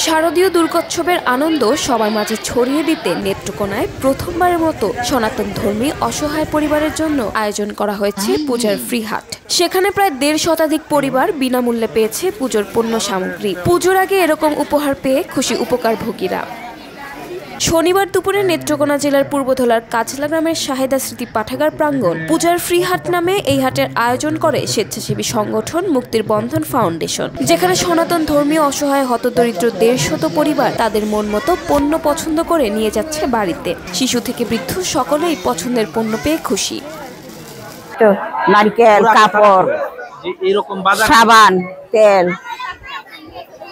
শারদীয় দুর্গোৎসবের আনন্দ সবার মাঝে ছড়িয়ে দিতে নেত্রকোনায় প্রথমবারের মতো সনাতন ধর্মী অসহায় পরিবারের জন্য আয়োজন করা হয়েছে পূজার ফ্রি হাট। সেখানে প্রায় ১৫০ শতাধিক পরিবার বিনামূল্যে পেয়েছে পুজোর পণ্য সামগ্রী। পুজোর আগে এরকম উপহার পেয়ে খুশি উপকারভোগীরা। শনিবার দুপুরে নেত্রকোনা জেলার পূর্বধলার কাছলা গ্রামের শাহেদা স্মৃতি পাঠাগার প্রাঙ্গণ পূজার ফ্রি হাট নামে এই হাটের আয়োজন করে স্বেচ্ছাসেবী সংগঠন মুক্তির বন্ধন ফাউন্ডেশন, যেখানে সনাতন ধর্মীয় অসহায় হতদরিদ্র ১৫০ পরিবার তাদের মন মতো পণ্য পছন্দ করে নিয়ে যাচ্ছে বাড়িতে। শিশু থেকে বৃদ্ধ সকলেই পছন্দের পণ্য পেয়ে খুশি। নারকেল, কাপড়, সাবান, তেল,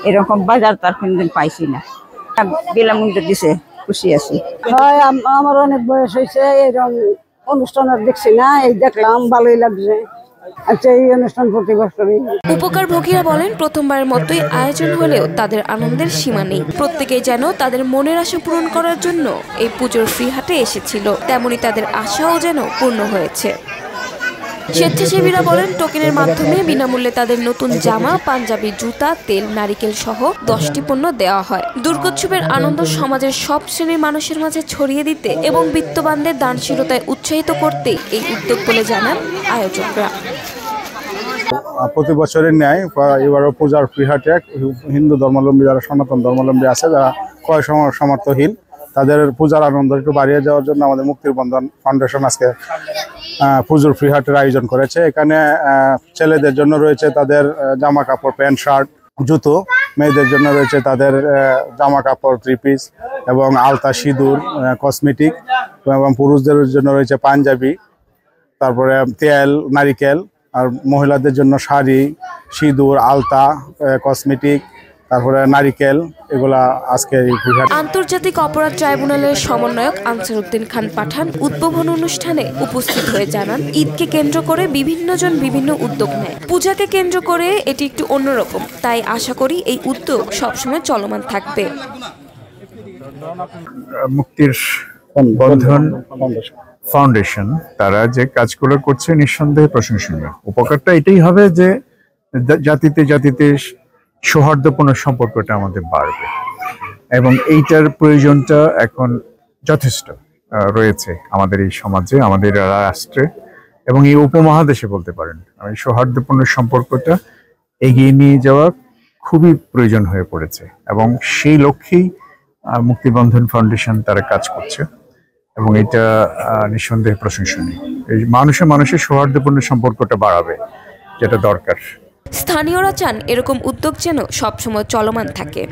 এরকম বাজার তার কোনদিন পাইছি না। বিনামূল্যে দিছে, খুশি আছি। আমার অনেক বয়স হয়েছে, এরকম অনুষ্ঠান দেখছি না, এই দেখলাম, ভালোই লাগছে। আচ্ছা, এই অনুষ্ঠান প্রতি বছরই। উপকারভোগীরা বলেন, প্রথমবারের মতোই আয়োজন হলেও তাদের আনন্দের সীমা নেই। প্রত্যেকেই যেন তাদের মনের আশা পূরণ করার জন্য এই পুজোর ফ্রি হাটে এসেছিল, তেমনি তাদের আশাও যেন পূর্ণ হয়েছে। স্বেচ্ছাসেবীরা বলেন, টোকেনের মাধ্যমে বিনামূল্যে তাদের নতুন জামা, পাঞ্জাবি, জুতা, তেল, নারিকেল সহ ১০টি পণ্য দেওয়া হয়। দুর্গোৎসবের আনন্দ সমাজের সব শ্রেণীর মানুষের মাঝে ছড়িয়ে দিতে এবং বিত্তবানদের দানশীলতায় উৎসাহিত করতে এই উদ্যোগ বলে জানান আয়োজকরা। প্রতি বছরের ন্যায় এবারও পূজার ফ্রি হাটে হিন্দু ধর্মাবলম্বী, যারা সনাতন ধর্মাবলম্বী আছে, যারা ক্রয় সামর্থ্যহীন, তাদের পূজার আনন্দ একটু বাড়িয়ে যাওয়ার জন্য আমাদের মুক্তির বন্ধন ফাউন্ডেশন আজকে পুজোর ফ্রি হাটের আয়োজন করেছে। এখানে ছেলেদের জন্য রয়েছে তাদের জামা কাপড়, প্যান্ট, শার্ট, জুতো। মেয়েদের জন্য রয়েছে তাদের জামা কাপড়, 3 পিস এবং আলতা, সিঁদুর, কসমেটিক। এবং পুরুষদের জন্য রয়েছে পাঞ্জাবি, তারপরে তেল, নারিকেল। আর মহিলাদের জন্য শাড়ি, সিঁদুর, আলতা, কসমেটিক, তারপরে নারিকেল, এগুলা আজকে আন্তর্জাতিক অপরাধ ট্রাইব্যুনালের সমন্বয়ক আনসারউদ্দিন খান পাঠান উদ্বোধন অনুষ্ঠানে উপস্থিত হয়ে জানান, ঈদকে কেন্দ্র করে বিভিন্ন জন বিভিন্ন উদ্যোগ নেয়। পূজাকে কেন্দ্র করে এটি একটু অন্যরকম, তাই আশা করি এই উদ্যোগ সবসময় চলমান থাকবে। মুক্তির বন্ধন ফাউন্ডেশন তারা যে কাজগুলো করছে নিঃসন্দেহে প্রশংসনীয়। উপকারটা এটাই হবে যে জাতিতে জাতিতে সৌহার্দ্যপূর্ণ সম্পর্কটা আমাদের বাড়বে, এবং এইটার প্রয়োজনটা এখন যথেষ্ট রয়েছে আমাদের এই সমাজে, আমাদের রাষ্ট্রে এবং এই উপমহাদেশে বলতে পারেন। এই সৌহার্দ্যপূর্ণ সম্পর্কটা এগিয়ে নিয়ে যাওয়া খুবই প্রয়োজন হয়ে পড়েছে, এবং সেই লক্ষ্যেই মুক্তিবন্ধন ফাউন্ডেশন তারা কাজ করছে, এবং এটা নিঃসন্দেহে প্রশংসনীয়। এই মানুষের সৌহার্দ্যপূর্ণ সম্পর্কটা বাড়াবে, যেটা দরকার। স্থানীয়রা চান এরকম উদ্যোগ যেন সবসময় চলমান থাকে।